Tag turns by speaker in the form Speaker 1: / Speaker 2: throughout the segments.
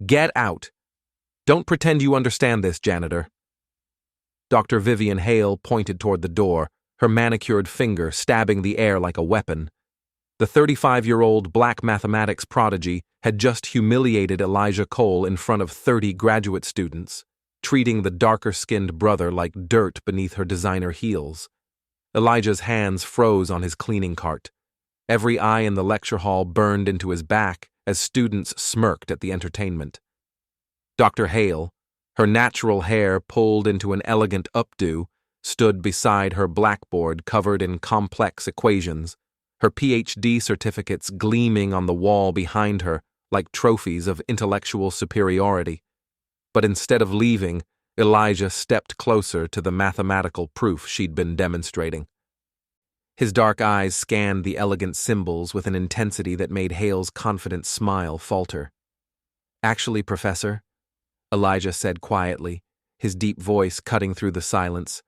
Speaker 1: Get out. Don't pretend you understand this, Janitor. Dr. Vivian Hale pointed toward the door, her manicured finger stabbing the air like a weapon. The 35-year-old black mathematics prodigy had just humiliated Elijah Cole in front of 30 graduate students, treating the darker-skinned brother like dirt beneath her designer heels. Elijah's hands froze on his cleaning cart. Every eye in the lecture hall burned into his back as students smirked at the entertainment. Dr. Hale, her natural hair pulled into an elegant updo, stood beside her blackboard covered in complex equations, her PhD certificates gleaming on the wall behind her like trophies of intellectual superiority. But instead of leaving, Elijah stepped closer to the mathematical proof she'd been demonstrating. His dark eyes scanned the elegant symbols with an intensity that made Hale's confident smile falter. "Actually, Professor," Elijah said quietly, his deep voice cutting through the silence,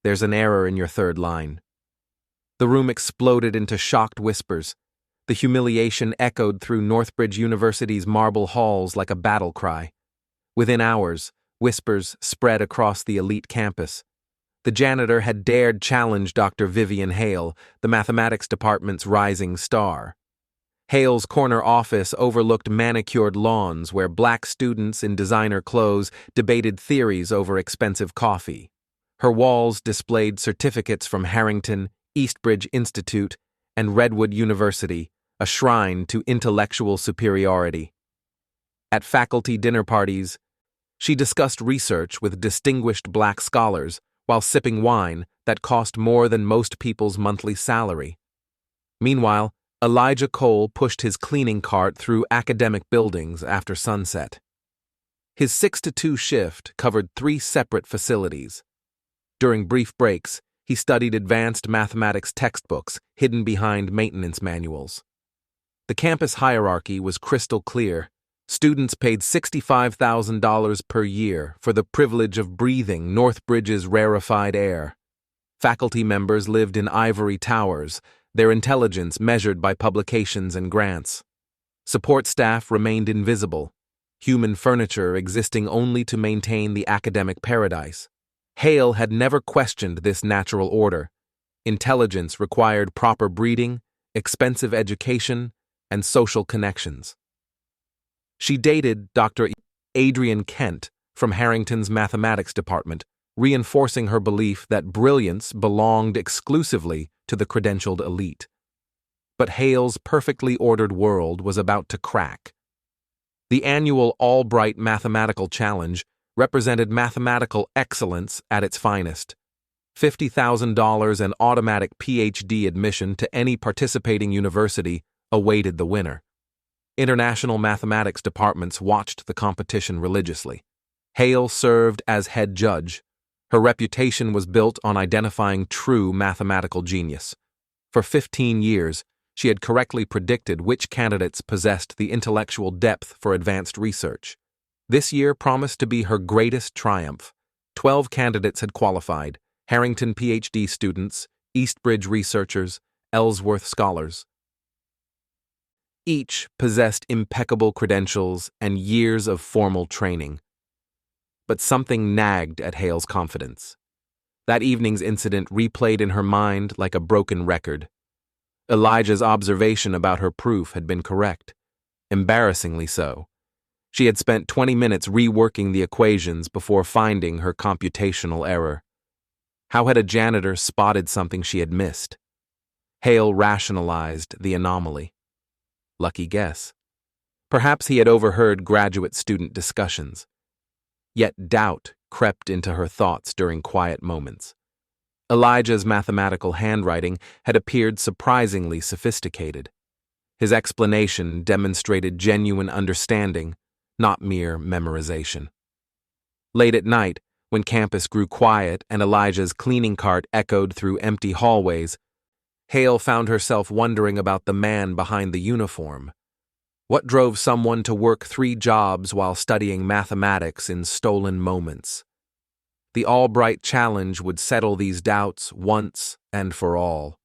Speaker 1: "there's an error in your third line." The room exploded into shocked whispers. The humiliation echoed through Northbridge University's marble halls like a battle cry. Within hours, whispers spread across the elite campus. The janitor had dared challenge Dr. Vivian Hale, the mathematics department's rising star. Hale's corner office overlooked manicured lawns where black students in designer clothes debated theories over expensive coffee. Her walls displayed certificates from Harrington, Eastbridge Institute, and Redwood University, a shrine to intellectual superiority. At faculty dinner parties, she discussed research with distinguished black scholars while sipping wine that cost more than most people's monthly salary. Meanwhile, Elijah Cole pushed his cleaning cart through academic buildings after sunset. His 6-to-2 shift covered 3 separate facilities. During brief breaks, he studied advanced mathematics textbooks hidden behind maintenance manuals. The campus hierarchy was crystal clear. Students paid $65,000 per year for the privilege of breathing Northbridge's rarefied air. Faculty members lived in ivory towers, their intelligence measured by publications and grants. Support staff remained invisible, human furniture existing only to maintain the academic paradise. Hale had never questioned this natural order. Intelligence required proper breeding, expensive education, and social connections. She dated Dr. Adrian Kent from Harrington's mathematics department, reinforcing her belief that brilliance belonged exclusively to the credentialed elite. But Hale's perfectly ordered world was about to crack. The annual Albright Mathematical Challenge represented mathematical excellence at its finest. $50,000 and automatic PhD admission to any participating university awaited the winner. International mathematics departments watched the competition religiously. Hale served as head judge. Her reputation was built on identifying true mathematical genius. For 15 years, she had correctly predicted which candidates possessed the intellectual depth for advanced research. This year promised to be her greatest triumph. 12 candidates had qualified: Harrington PhD students, Eastbridge researchers, Ellsworth scholars. Each possessed impeccable credentials and years of formal training. But something nagged at Hale's confidence. That evening's incident replayed in her mind like a broken record. Elijah's observation about her proof had been correct, embarrassingly so. She had spent 20 minutes reworking the equations before finding her computational error. How had a janitor spotted something she had missed? Hale rationalized the anomaly. Lucky guess. Perhaps he had overheard graduate student discussions. Yet doubt crept into her thoughts during quiet moments. Elijah's mathematical handwriting had appeared surprisingly sophisticated. His explanation demonstrated genuine understanding, not mere memorization. Late at night, when campus grew quiet and Elijah's cleaning cart echoed through empty hallways, Hale found herself wondering about the man behind the uniform. What drove someone to work 3 jobs while studying mathematics in stolen moments? The Albright Challenge would settle these doubts once and for all.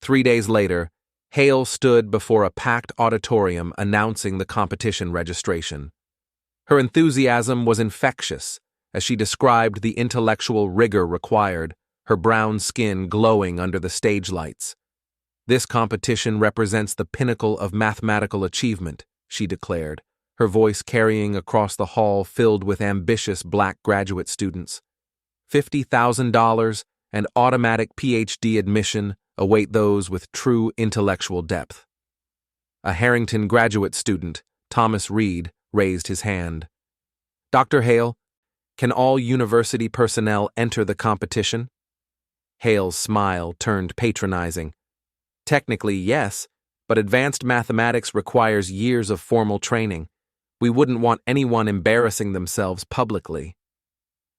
Speaker 1: 3 days later, Hale stood before a packed auditorium announcing the competition registration. Her enthusiasm was infectious as she described the intellectual rigor required, her brown skin glowing under the stage lights. "This competition represents the pinnacle of mathematical achievement," she declared, her voice carrying across the hall filled with ambitious black graduate students. $50,000 and automatic PhD admission await those with true intellectual depth. A Harrington graduate student, Thomas Reed, raised his hand. "Dr. Hale, can all university personnel enter the competition?" Hale's smile turned patronizing. "Technically, yes, but advanced mathematics requires years of formal training. We wouldn't want anyone embarrassing themselves publicly."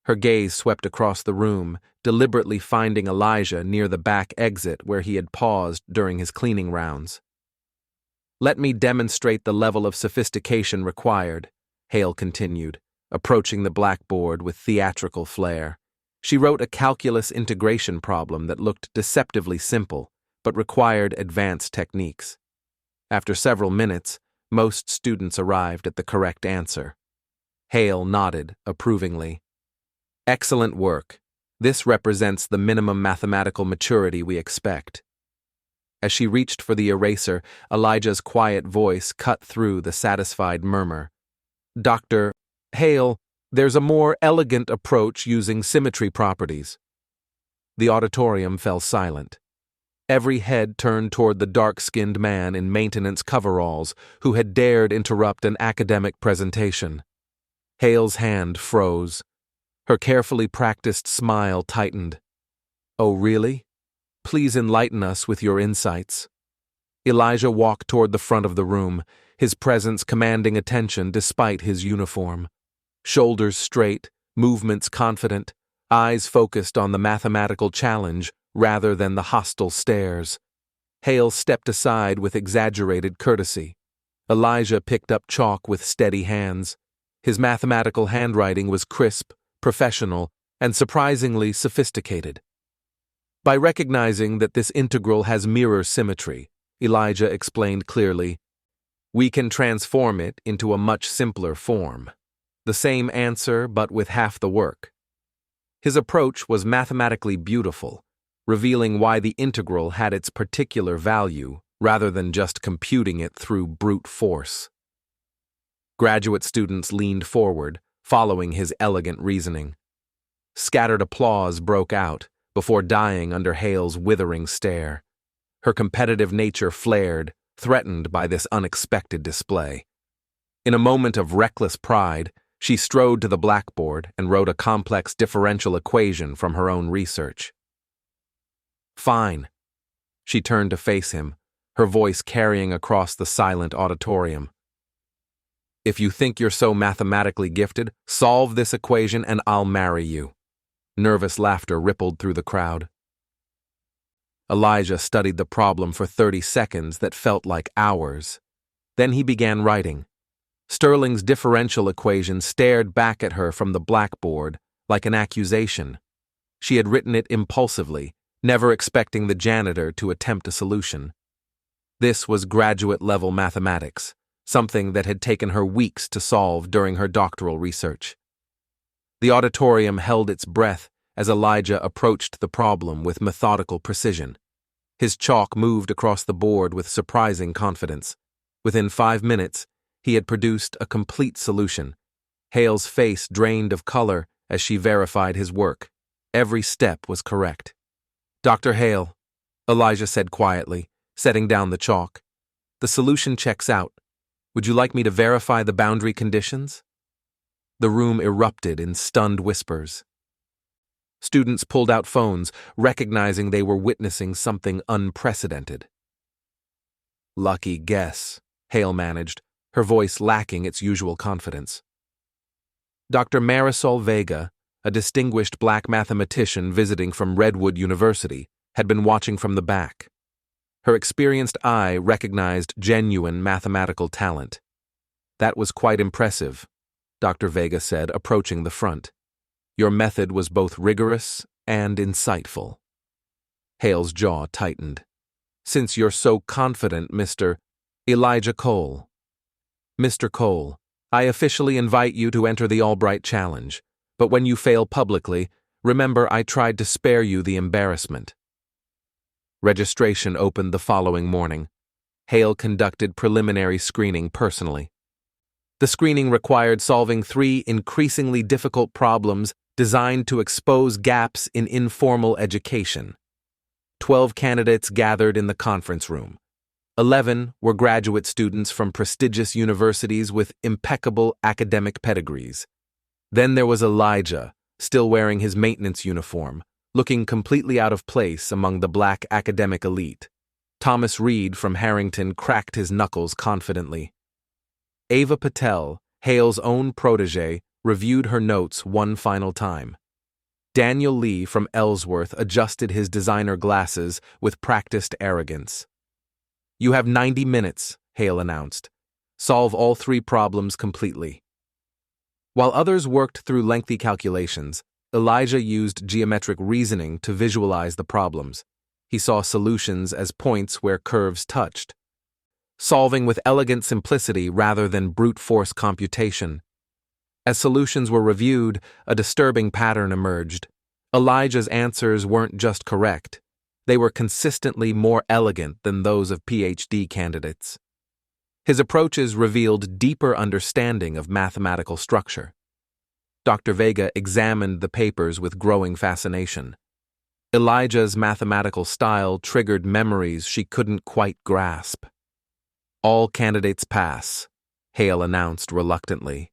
Speaker 1: Her gaze swept across the room, deliberately finding Elijah near the back exit where he had paused during his cleaning rounds. "Let me demonstrate the level of sophistication required," Hale continued, approaching the blackboard with theatrical flair. She wrote a calculus integration problem that looked deceptively simple, but required advanced techniques. After several minutes, most students arrived at the correct answer. Hale nodded approvingly. "Excellent work. This represents the minimum mathematical maturity we expect." As she reached for the eraser, Elijah's quiet voice cut through the satisfied murmur. "Dr. Hale, there's a more elegant approach using symmetry properties." The auditorium fell silent. Every head turned toward the dark-skinned man in maintenance coveralls who had dared interrupt an academic presentation. Hale's hand froze. Her carefully practiced smile tightened. "Oh, really? Please enlighten us with your insights." Elijah walked toward the front of the room, his presence commanding attention despite his uniform. Shoulders straight, movements confident, eyes focused on the mathematical challenge rather than the hostile stares. Hale stepped aside with exaggerated courtesy. Elijah picked up chalk with steady hands. His mathematical handwriting was crisp, professional, and surprisingly sophisticated. "By recognizing that this integral has mirror symmetry," Elijah explained clearly, "we can transform it into a much simpler form. The same answer, but with half the work." His approach was mathematically beautiful, revealing why the integral had its particular value rather than just computing it through brute force. Graduate students leaned forward, following his elegant reasoning. Scattered applause broke out, before dying under Hale's withering stare. Her competitive nature flared, threatened by this unexpected display. In a moment of reckless pride, she strode to the blackboard and wrote a complex differential equation from her own research. "Fine." She turned to face him, her voice carrying across the silent auditorium. "If you think you're so mathematically gifted, solve this equation and I'll marry you." Nervous laughter rippled through the crowd. Elijah studied the problem for 30 seconds that felt like hours. Then he began writing. Stirling's differential equation stared back at her from the blackboard like an accusation. She had written it impulsively, never expecting the janitor to attempt a solution. This was graduate-level mathematics, something that had taken her weeks to solve during her doctoral research. The auditorium held its breath as Elijah approached the problem with methodical precision. His chalk moved across the board with surprising confidence. Within 5 minutes, he had produced a complete solution. Hale's face drained of color as she verified his work. Every step was correct. "Dr. Hale," Elijah said quietly, setting down the chalk, "the solution checks out. Would you like me to verify the boundary conditions?" The room erupted in stunned whispers. Students pulled out phones, recognizing they were witnessing something unprecedented. "Lucky guess," Hale managed, her voice lacking its usual confidence. Dr. Marisol Vega, a distinguished black mathematician visiting from Redwood University, had been watching from the back. Her experienced eye recognized genuine mathematical talent. "That was quite impressive," Dr. Vega said, approaching the front. "Your method was both rigorous and insightful." Hale's jaw tightened. "Since you're so confident, Mr. Elijah Cole." "Mr. Cole, I officially invite you to enter the Albright Challenge, but when you fail publicly, remember I tried to spare you the embarrassment. Registration opened the following morning. Hale conducted preliminary screening personally. The screening required solving 3 increasingly difficult problems designed to expose gaps in informal education. 12 candidates gathered in the conference room. 11 were graduate students from prestigious universities with impeccable academic pedigrees. Then there was Elijah, still wearing his maintenance uniform, looking completely out of place among the black academic elite. Thomas Reed from Harrington cracked his knuckles confidently. Ava Patel, Hale's own protege, reviewed her notes one final time. Daniel Lee from Ellsworth adjusted his designer glasses with practiced arrogance. You have 90 minutes, Hale announced. Solve all 3 problems completely. While others worked through lengthy calculations, Elijah used geometric reasoning to visualize the problems. He saw solutions as points where curves touched, solving with elegant simplicity rather than brute force computation. As solutions were reviewed, a disturbing pattern emerged. Elijah's answers weren't just correct. They were consistently more elegant than those of PhD candidates. His approaches revealed deeper understanding of mathematical structure. Dr. Vega examined the papers with growing fascination. Elijah's mathematical style triggered memories she couldn't quite grasp. All candidates pass, Hale announced reluctantly.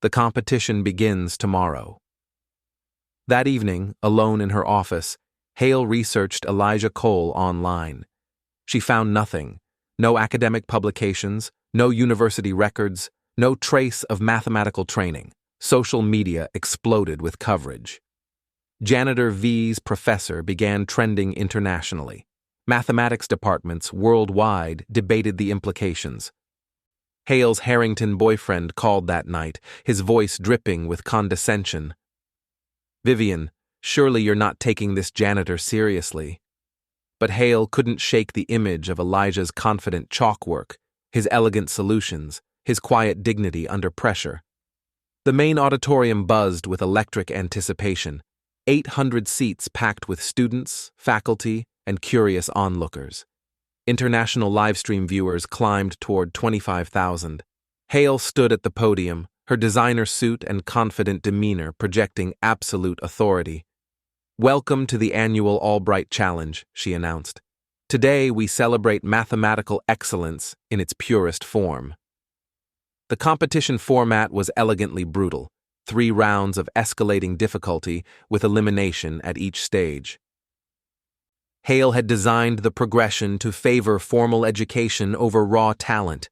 Speaker 1: The competition begins tomorrow. That evening, alone in her office, Hale researched Elijah Cole online. She found nothing. No academic publications, no university records, no trace of mathematical training. Social media exploded with coverage. Janitor V's professor began trending internationally. Mathematics departments worldwide debated the implications. Hale's Harrington boyfriend called that night, his voice dripping with condescension. Vivian, surely you're not taking this janitor seriously. But Hale couldn't shake the image of Elijah's confident chalkwork, his elegant solutions, his quiet dignity under pressure. The main auditorium buzzed with electric anticipation. 800 seats packed with students, faculty, and curious onlookers. International livestream viewers climbed toward 25,000. Hale stood at the podium, her designer suit and confident demeanor projecting absolute authority. Welcome to the annual Albright Challenge, she announced. Today we celebrate mathematical excellence in its purest form. The competition format was elegantly brutal. 3 rounds of escalating difficulty with elimination at each stage. Hale had designed the progression to favor formal education over raw talent.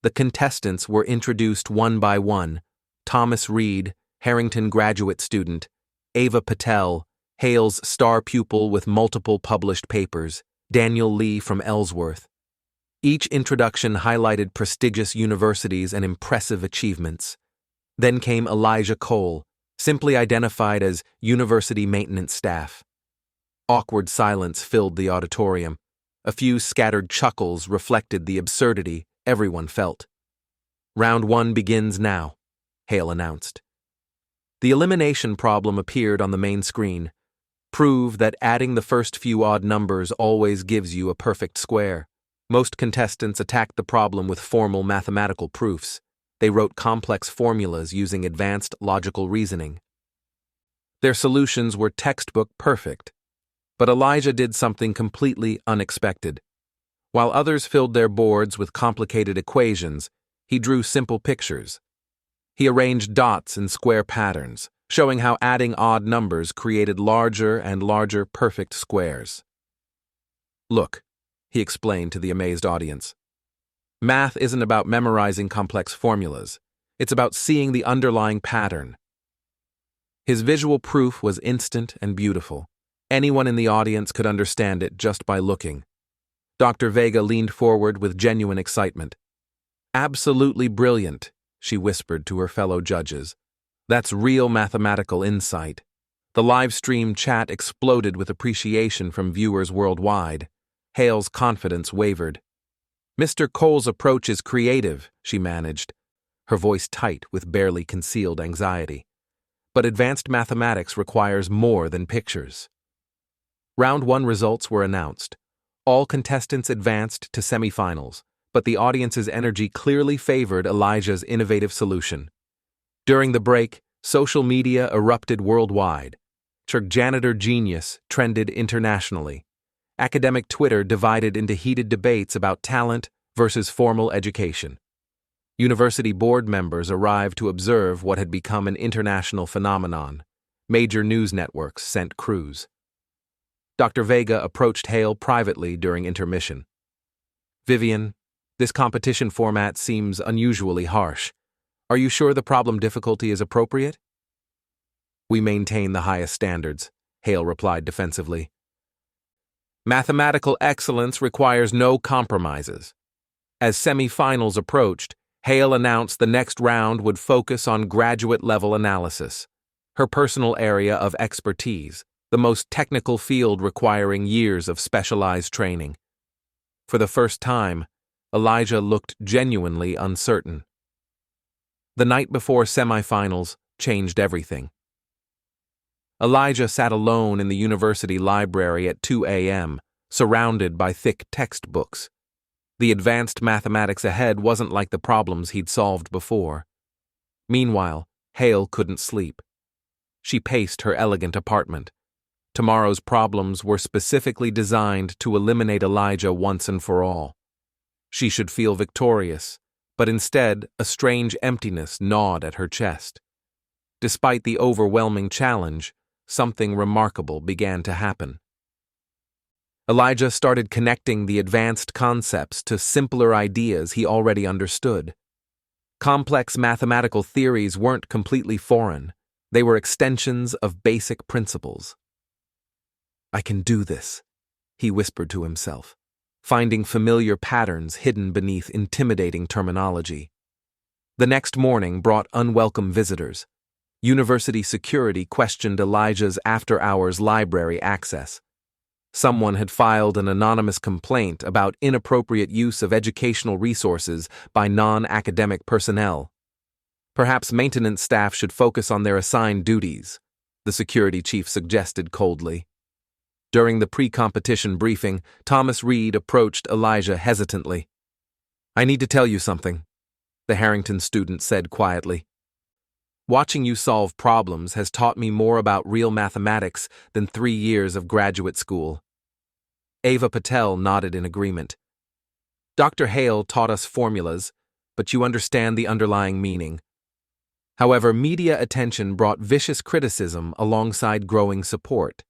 Speaker 1: The contestants were introduced one by one. Thomas Reed, Harrington graduate student, Ava Patel, Hale's star pupil with multiple published papers, Daniel Lee from Ellsworth. Each introduction highlighted prestigious universities and impressive achievements. Then came Elijah Cole, simply identified as University Maintenance Staff. Awkward silence filled the auditorium. A few scattered chuckles reflected the absurdity everyone felt. Round 1 begins now, Hale announced. The elimination problem appeared on the main screen. Prove that adding the first few odd numbers always gives you a perfect square. Most contestants attacked the problem with formal mathematical proofs. They wrote complex formulas using advanced logical reasoning. Their solutions were textbook perfect. But Elijah did something completely unexpected. While others filled their boards with complicated equations, he drew simple pictures. He arranged dots in square patterns, showing how adding odd numbers created larger and larger perfect squares. Look, he explained to the amazed audience. Math isn't about memorizing complex formulas. It's about seeing the underlying pattern. His visual proof was instant and beautiful. Anyone in the audience could understand it just by looking. Dr. Vega leaned forward with genuine excitement. Absolutely brilliant, she whispered to her fellow judges. That's real mathematical insight. The live stream chat exploded with appreciation from viewers worldwide. Hale's confidence wavered. Mr. Cole's approach is creative, she managed. her voice tight with barely concealed anxiety. But advanced mathematics requires more than pictures. Round 1 results were announced. All contestants advanced to semifinals, but the audience's energy clearly favored Elijah's innovative solution. During the break, social media erupted worldwide. Janitor genius trended internationally. Academic Twitter divided into heated debates about talent versus formal education. University board members arrived to observe what had become an international phenomenon. Major news networks sent crews. Dr. Vega approached Hale privately during intermission. "Vivian, this competition format seems unusually harsh. Are you sure the problem difficulty is appropriate?" "We maintain the highest standards," Hale replied defensively. "Mathematical excellence requires no compromises." As semi-finals approached, Hale announced the next round would focus on graduate-level analysis, her personal area of expertise, the most technical field requiring years of specialized training. For the first time, Elijah looked genuinely uncertain. The night before semifinals changed everything. Elijah sat alone in the university library at 2 a.m., surrounded by thick textbooks. The advanced mathematics ahead wasn't like the problems he'd solved before. Meanwhile, Hale couldn't sleep. She paced her elegant apartment. Tomorrow's problems were specifically designed to eliminate Elijah once and for all. She should feel victorious, but instead, a strange emptiness gnawed at her chest. Despite the overwhelming challenge, something remarkable began to happen. Elijah started connecting the advanced concepts to simpler ideas he already understood. Complex mathematical theories weren't completely foreign. They were extensions of basic principles. "I can do this," he whispered to himself, finding familiar patterns hidden beneath intimidating terminology. The next morning brought unwelcome visitors. University security questioned Elijah's after-hours library access. Someone had filed an anonymous complaint about inappropriate use of educational resources by non-academic personnel. "Perhaps maintenance staff should focus on their assigned duties," the security chief suggested coldly. During the pre-competition briefing, Thomas Reed approached Elijah hesitantly. "I need to tell you something," the Harrington student said quietly. "Watching you solve problems has taught me more about real mathematics than 3 years of graduate school." Ava Patel nodded in agreement. "Dr. Hale taught us formulas, but you understand the underlying meaning." However, media attention brought vicious criticism alongside growing support.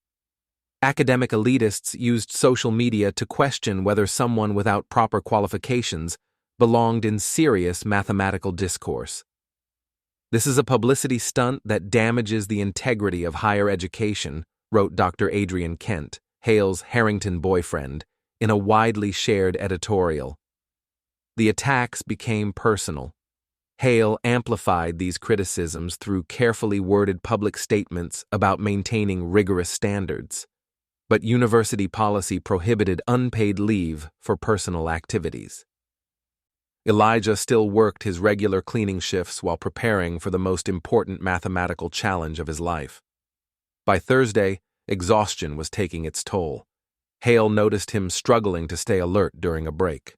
Speaker 1: Academic elitists used social media to question whether someone without proper qualifications belonged in serious mathematical discourse. "This is a publicity stunt that damages the integrity of higher education," wrote Dr. Adrian Kent, Hale's Harrington boyfriend, in a widely shared editorial. The attacks became personal. Hale amplified these criticisms through carefully worded public statements about maintaining rigorous standards. But university policy prohibited unpaid leave for personal activities. Elijah still worked his regular cleaning shifts while preparing for the most important mathematical challenge of his life. By Thursday, exhaustion was taking its toll. Hale noticed him struggling to stay alert during a break.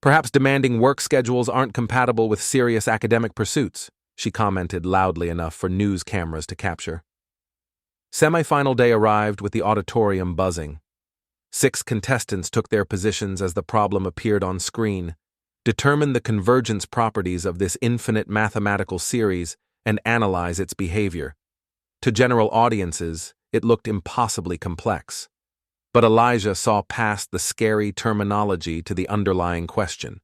Speaker 1: "Perhaps demanding work schedules aren't compatible with serious academic pursuits," she commented loudly enough for news cameras to capture. Semifinal day arrived with the auditorium buzzing. 6 contestants took their positions as the problem appeared on screen. Determine the convergence properties of this infinite mathematical series and analyze its behavior. To general audiences, it looked impossibly complex. But Elijah saw past the scary terminology to the underlying question.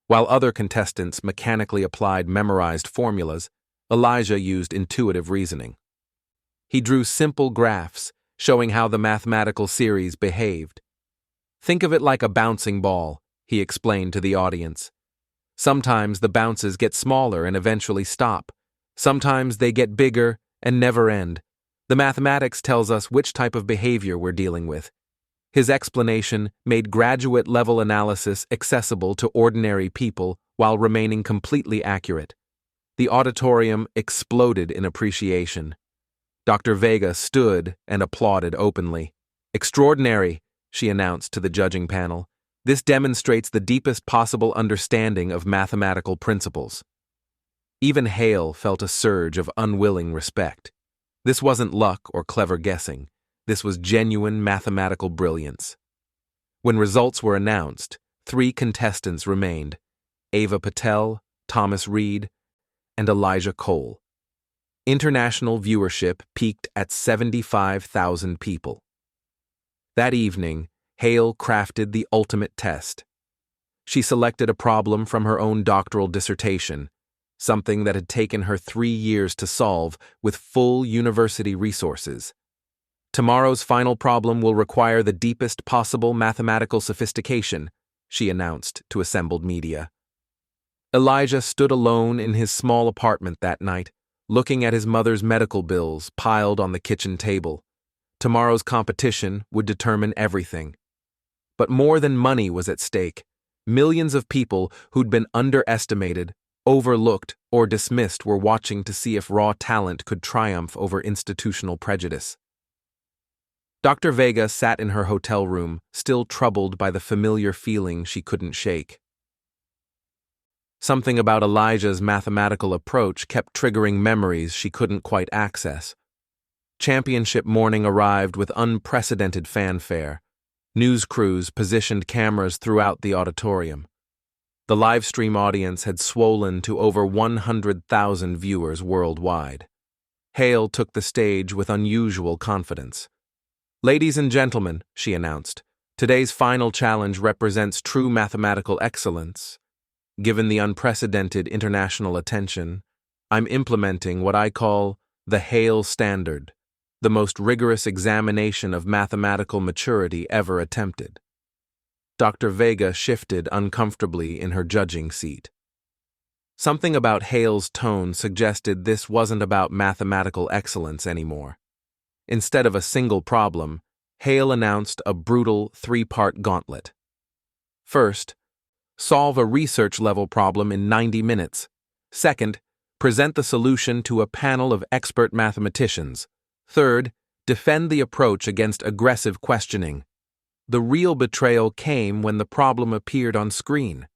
Speaker 1: While other contestants mechanically applied memorized formulas, Elijah used intuitive reasoning. He drew simple graphs showing how the mathematical series behaved. "Think of it like a bouncing ball," he explained to the audience. "Sometimes the bounces get smaller and eventually stop. Sometimes they get bigger and never end. The mathematics tells us which type of behavior we're dealing with." His explanation made graduate-level analysis accessible to ordinary people while remaining completely accurate. The auditorium exploded in appreciation. Dr. Vega stood and applauded openly. "Extraordinary," she announced to the judging panel. "This demonstrates the deepest possible understanding of mathematical principles." Even Hale felt a surge of unwilling respect. This wasn't luck or clever guessing. This was genuine mathematical brilliance. When results were announced, 3 contestants remained: Ava Patel, Thomas Reed, and Elijah Cole. International viewership peaked at 75,000 people. That evening, Hale crafted the ultimate test. She selected a problem from her own doctoral dissertation, something that had taken her 3 years to solve with full university resources. "Tomorrow's final problem will require the deepest possible mathematical sophistication," she announced to assembled media. Elijah stood alone in his small apartment that night, looking at his mother's medical bills piled on the kitchen table. Tomorrow's competition would determine everything. But more than money was at stake. Millions of people who'd been underestimated, overlooked, or dismissed were watching to see if raw talent could triumph over institutional prejudice. Dr. Vega sat in her hotel room, still troubled by the familiar feeling she couldn't shake. Something about Elijah's mathematical approach kept triggering memories she couldn't quite access. Championship morning arrived with unprecedented fanfare. News crews positioned cameras throughout the auditorium. The livestream audience had swollen to over 100,000 viewers worldwide. Hale took the stage with unusual confidence. "Ladies and gentlemen," she announced, "today's final challenge represents true mathematical excellence. Given the unprecedented international attention, I'm implementing what I call the Hale Standard, the most rigorous examination of mathematical maturity ever attempted." Dr. Vega shifted uncomfortably in her judging seat. Something about Hale's tone suggested this wasn't about mathematical excellence anymore. Instead of a single problem, Hale announced a brutal 3-part gauntlet. First, solve a research-level problem in 90 minutes. Second, present the solution to a panel of expert mathematicians. Third, defend the approach against aggressive questioning. The real betrayal came when the problem appeared on screen.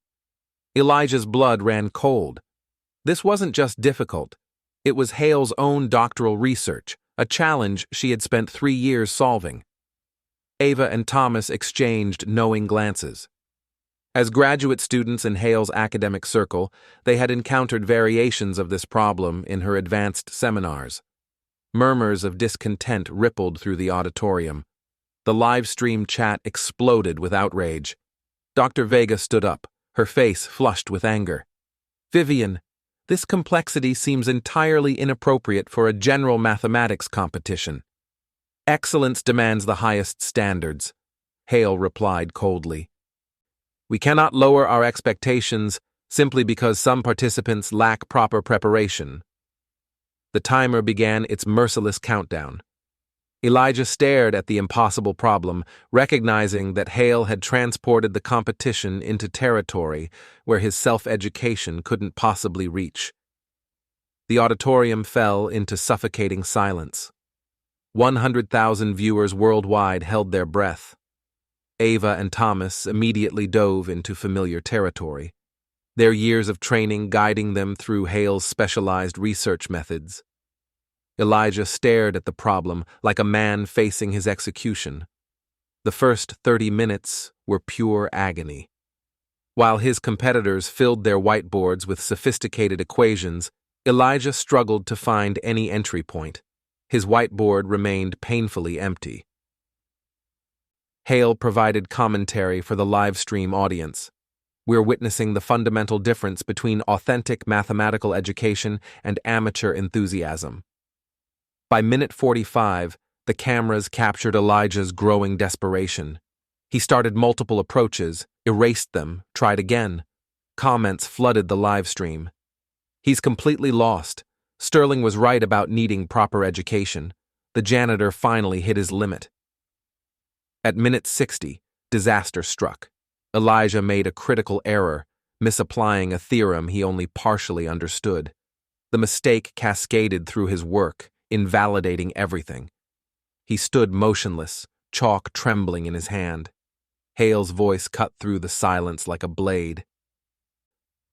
Speaker 1: Elijah's blood ran cold. This wasn't just difficult. It was Hale's own doctoral research, a challenge she had spent 3 years solving. Ava and Thomas exchanged knowing glances. As graduate students in Hale's academic circle, they had encountered variations of this problem in her advanced seminars. Murmurs of discontent rippled through the auditorium. The live-stream chat exploded with outrage. Dr. Vega stood up, her face flushed with anger. "Vivian, this complexity seems entirely inappropriate for a general mathematics competition. Excellence demands the highest standards," Hale replied coldly. "We cannot lower our expectations simply because some participants lack proper preparation." The timer began its merciless countdown. Elijah stared at the impossible problem, recognizing that Hale had transported the competition into territory where his self-education couldn't possibly reach. The auditorium fell into suffocating silence. 100,000 viewers worldwide held their breath. Ava and Thomas immediately dove into familiar territory, their years of training guiding them through Hale's specialized research methods. Elijah stared at the problem like a man facing his execution. The first 30 minutes were pure agony. While his competitors filled their whiteboards with sophisticated equations, Elijah struggled to find any entry point. His whiteboard remained painfully empty. Hale provided commentary for the live stream audience. "We're witnessing the fundamental difference between authentic mathematical education and amateur enthusiasm." By minute 45, the cameras captured Elijah's growing desperation. He started multiple approaches, erased them, tried again. Comments flooded the live stream. "He's completely lost. Sterling was right about needing proper education. The janitor finally hit his limit." At minute 60, disaster struck. Elijah made a critical error, misapplying a theorem he only partially understood. The mistake cascaded through his work, invalidating everything. He stood motionless, chalk trembling in his hand. Hale's voice cut through the silence like a blade.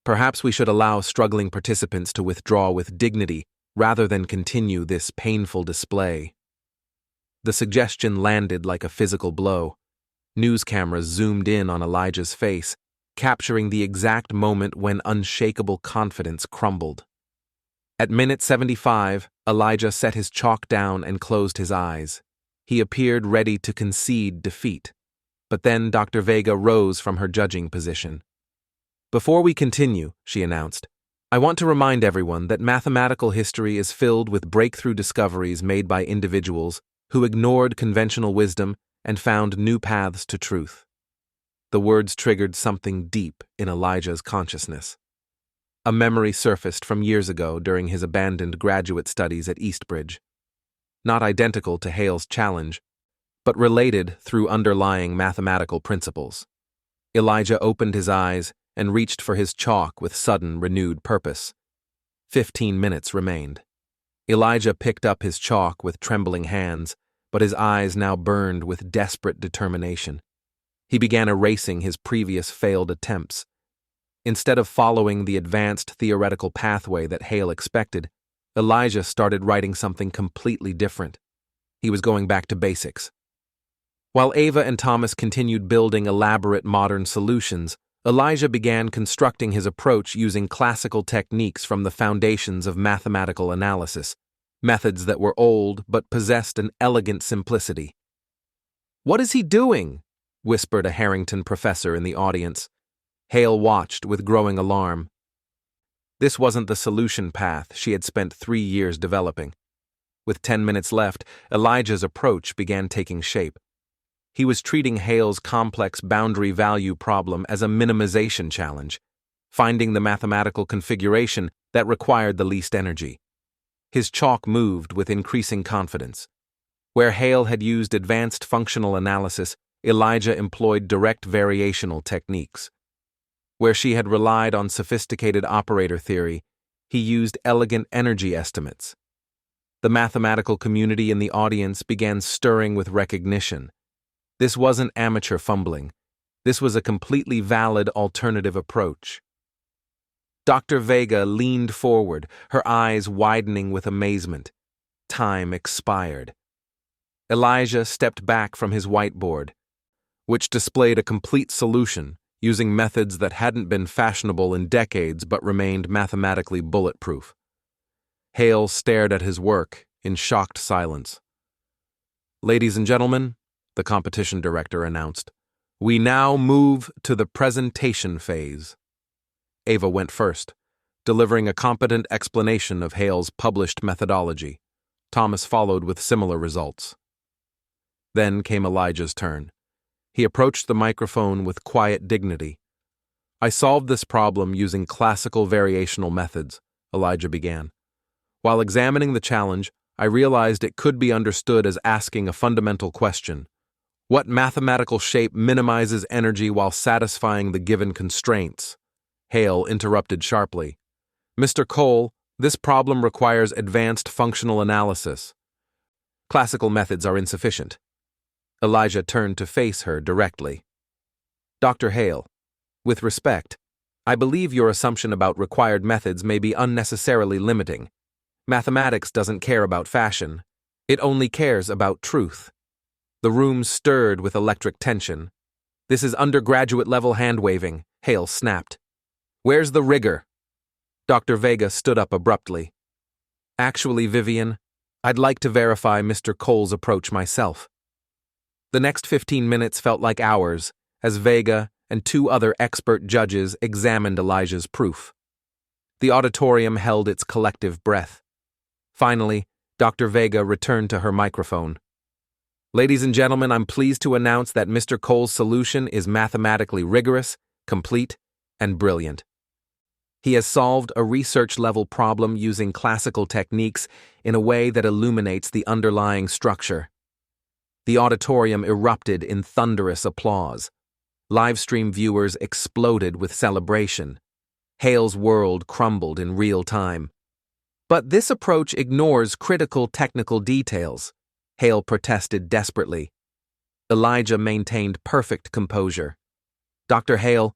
Speaker 1: Perhaps we should allow struggling participants to withdraw with dignity rather than continue this painful display. The suggestion landed like a physical blow. News cameras zoomed in on Elijah's face, capturing the exact moment when unshakable confidence crumbled. At minute 75, Elijah set his chalk down and closed his eyes. He appeared ready to concede defeat. But then Dr. Vega rose from her judging position. "Before we continue," she announced, "I want to remind everyone that mathematical history is filled with breakthrough discoveries made by individuals who ignored conventional wisdom and found new paths to truth." The words triggered something deep in Elijah's consciousness. A memory surfaced from years ago during his abandoned graduate studies at Eastbridge. Not identical to Hale's challenge, but related through underlying mathematical principles. Elijah opened his eyes and reached for his chalk with sudden, renewed purpose. 15 minutes remained. Elijah picked up his chalk with trembling hands, but his eyes now burned with desperate determination. He began erasing his previous failed attempts. Instead of following the advanced theoretical pathway that Hale expected, Elijah started writing something completely different. He was going back to basics. While Ava and Thomas continued building elaborate modern solutions, Elijah began constructing his approach using classical techniques from the foundations of mathematical analysis, methods that were old but possessed an elegant simplicity. "What is he doing?" whispered a Harrington professor in the audience. Hale watched with growing alarm. This wasn't the solution path she had spent 3 years developing. With 10 minutes left, Elijah's approach began taking shape. He was treating Hale's complex boundary value problem as a minimization challenge, finding the mathematical configuration that required the least energy. His chalk moved with increasing confidence. Where Hale had used advanced functional analysis, Elijah employed direct variational techniques. Where she had relied on sophisticated operator theory, he used elegant energy estimates. The mathematical community in the audience began stirring with recognition. This wasn't amateur fumbling. This was a completely valid alternative approach. Dr. Vega leaned forward, her eyes widening with amazement. Time expired. Elijah stepped back from his whiteboard, which displayed a complete solution using methods that hadn't been fashionable in decades but remained mathematically bulletproof. Hale stared at his work in shocked silence. "Ladies and gentlemen," the competition director announced, "we now move to the presentation phase." Ava went first, delivering a competent explanation of Hale's published methodology. Thomas followed with similar results. Then came Elijah's turn. He approached the microphone with quiet dignity. "I solved this problem using classical variational methods," Elijah began. "While examining the challenge, I realized it could be understood as asking a fundamental question. What mathematical shape minimizes energy while satisfying the given constraints?" Hale interrupted sharply. "Mr. Cole, this problem requires advanced functional analysis. Classical methods are insufficient." Elijah turned to face her directly. "Dr. Hale, with respect, I believe your assumption about required methods may be unnecessarily limiting. Mathematics doesn't care about fashion. It only cares about truth." The room stirred with electric tension. "This is undergraduate-level hand-waving," Hale snapped. "Where's the rigor?" Dr. Vega stood up abruptly. "Actually, Vivian, I'd like to verify Mr. Cole's approach myself." The next 15 minutes felt like hours as Vega and 2 other expert judges examined Elijah's proof. The auditorium held its collective breath. Finally, Dr. Vega returned to her microphone. "Ladies and gentlemen, I'm pleased to announce that Mr. Cole's solution is mathematically rigorous, complete, and brilliant. He has solved a research-level problem using classical techniques in a way that illuminates the underlying structure." The auditorium erupted in thunderous applause. Livestream viewers exploded with celebration. Hale's world crumbled in real time. But this approach ignores critical technical details. Hale protested desperately. Elijah maintained perfect composure. Dr. Hale,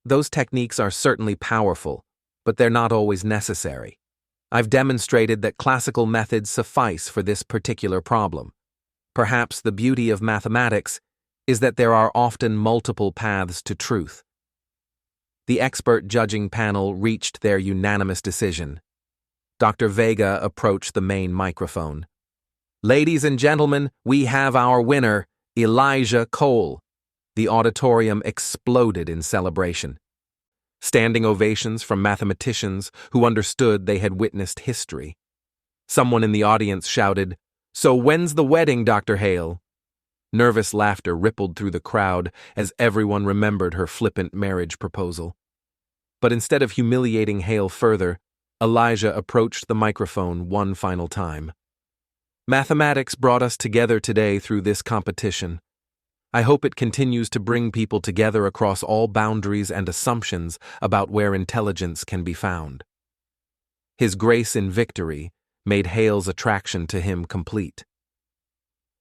Speaker 1: those techniques are certainly powerful, but they're not always necessary. I've demonstrated that classical methods suffice for this particular problem. Perhaps the beauty of mathematics is that there are often multiple paths to truth. The expert judging panel reached their unanimous decision. Dr. Vega approached the main microphone. Ladies and gentlemen, we have our winner, Elijah Cole. The auditorium exploded in celebration. Standing ovations from mathematicians who understood they had witnessed history. Someone in the audience shouted, "So when's the wedding, Dr. Hale?" Nervous laughter rippled through the crowd as everyone remembered her flippant marriage proposal. But instead of humiliating Hale further, Elijah approached the microphone one final time. Mathematics brought us together today through this competition. I hope it continues to bring people together across all boundaries and assumptions about where intelligence can be found. His grace in victory made Hale's attraction to him complete.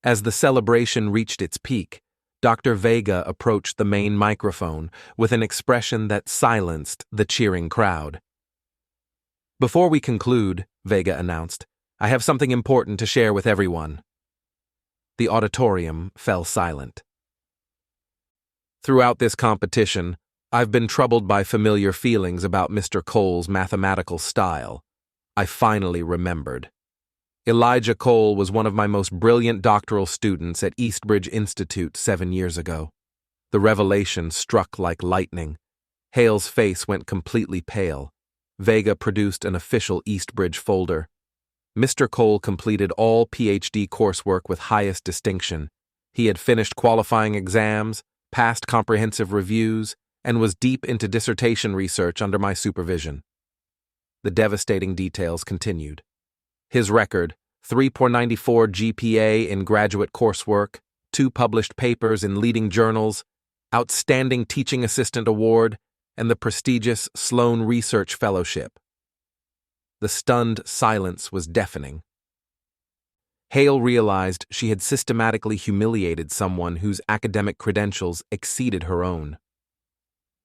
Speaker 1: As the celebration reached its peak, Dr. Vega approached the main microphone with an expression that silenced the cheering crowd. Before we conclude, Vega announced, I have something important to share with everyone. The auditorium fell silent. Throughout this competition, I've been troubled by familiar feelings about Mr. Cole's mathematical style. I finally remembered. Elijah Cole was one of my most brilliant doctoral students at Eastbridge Institute 7 years ago. The revelation struck like lightning. Hale's face went completely pale. Vega produced an official Eastbridge folder. Mr. Cole completed all PhD coursework with highest distinction. He had finished qualifying exams, passed comprehensive reviews, and was deep into dissertation research under my supervision. The devastating details continued. His record, 3.94 GPA in graduate coursework, 2 published papers in leading journals, Outstanding Teaching Assistant Award, and the prestigious Sloan Research Fellowship. The stunned silence was deafening. Hale realized she had systematically humiliated someone whose academic credentials exceeded her own.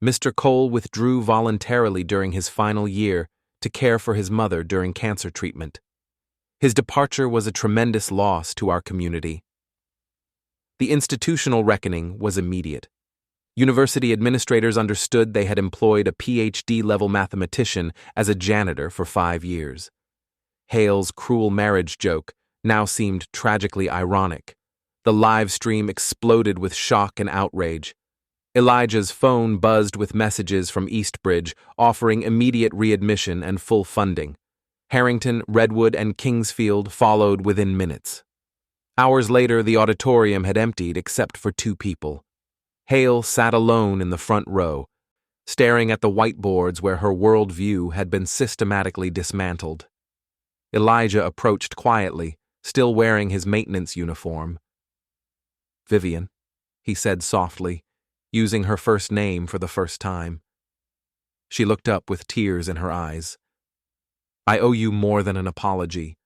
Speaker 1: Mr. Cole withdrew voluntarily during his final year to care for his mother during cancer treatment. His departure was a tremendous loss to our community. The institutional reckoning was immediate. University administrators understood they had employed a PhD-level mathematician as a janitor for 5 years. Hale's cruel marriage joke now seemed tragically ironic. The live stream exploded with shock and outrage. Elijah's phone buzzed with messages from Eastbridge offering immediate readmission and full funding. Harrington, Redwood, and Kingsfield followed within minutes. Hours later, the auditorium had emptied except for 2 people. Hale sat alone in the front row, staring at the whiteboards where her worldview had been systematically dismantled. Elijah approached quietly, still wearing his maintenance uniform. Vivian, he said softly, using her first name for the first time. She looked up with tears in her eyes. I owe you more than an apology.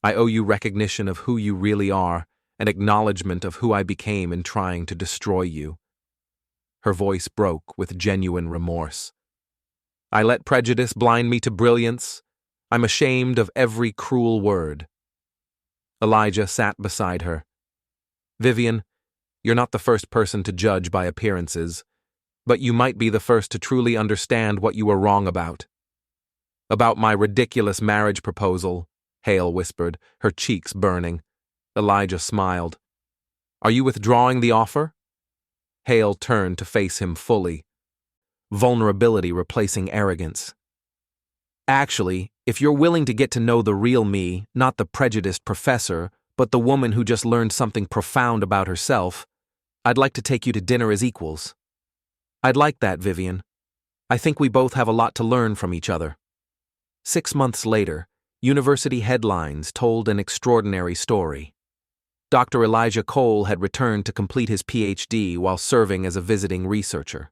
Speaker 1: I owe you recognition of who you really are, and acknowledgement of who I became in trying to destroy you. Her voice broke with genuine remorse. I let prejudice blind me to brilliance. I'm ashamed of every cruel word. Elijah sat beside her. Vivian, you're not the first person to judge by appearances, but you might be the first to truly understand what you were wrong about. About my ridiculous marriage proposal, Hale whispered, her cheeks burning. Elijah smiled. Are you withdrawing the offer? Hale turned to face him fully, vulnerability replacing arrogance. Actually, if you're willing to get to know the real me, not the prejudiced professor, but the woman who just learned something profound about herself, I'd like to take you to dinner as equals. I'd like that, Vivian. I think we both have a lot to learn from each other. 6 months later, university headlines told an extraordinary story. Dr. Elijah Cole had returned to complete his PhD while serving as a visiting researcher.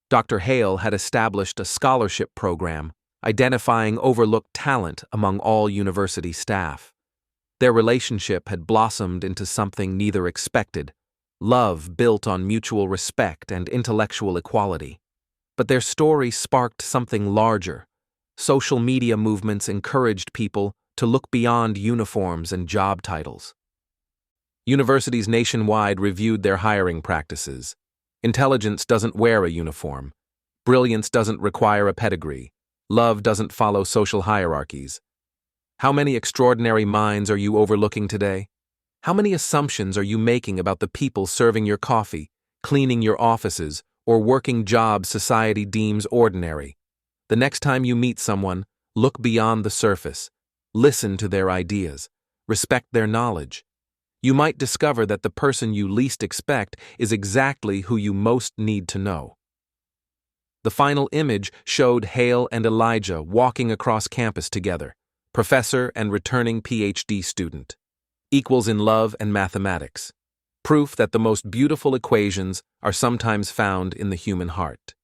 Speaker 1: Dr. Hale had established a scholarship program identifying overlooked talent among all university staff. Their relationship had blossomed into something neither expected, love built on mutual respect and intellectual equality. But their story sparked something larger. Social media movements encouraged people to look beyond uniforms and job titles. Universities nationwide reviewed their hiring practices. Intelligence doesn't wear a uniform. Brilliance doesn't require a pedigree. Love doesn't follow social hierarchies. How many extraordinary minds are you overlooking today? How many assumptions are you making about the people serving your coffee, cleaning your offices, or working jobs society deems ordinary? The next time you meet someone, look beyond the surface. Listen to their ideas. Respect their knowledge. You might discover that the person you least expect is exactly who you most need to know. The final image showed Hale and Elijah walking across campus together, professor and returning PhD student. Equals in love and mathematics. Proof that the most beautiful equations are sometimes found in the human heart.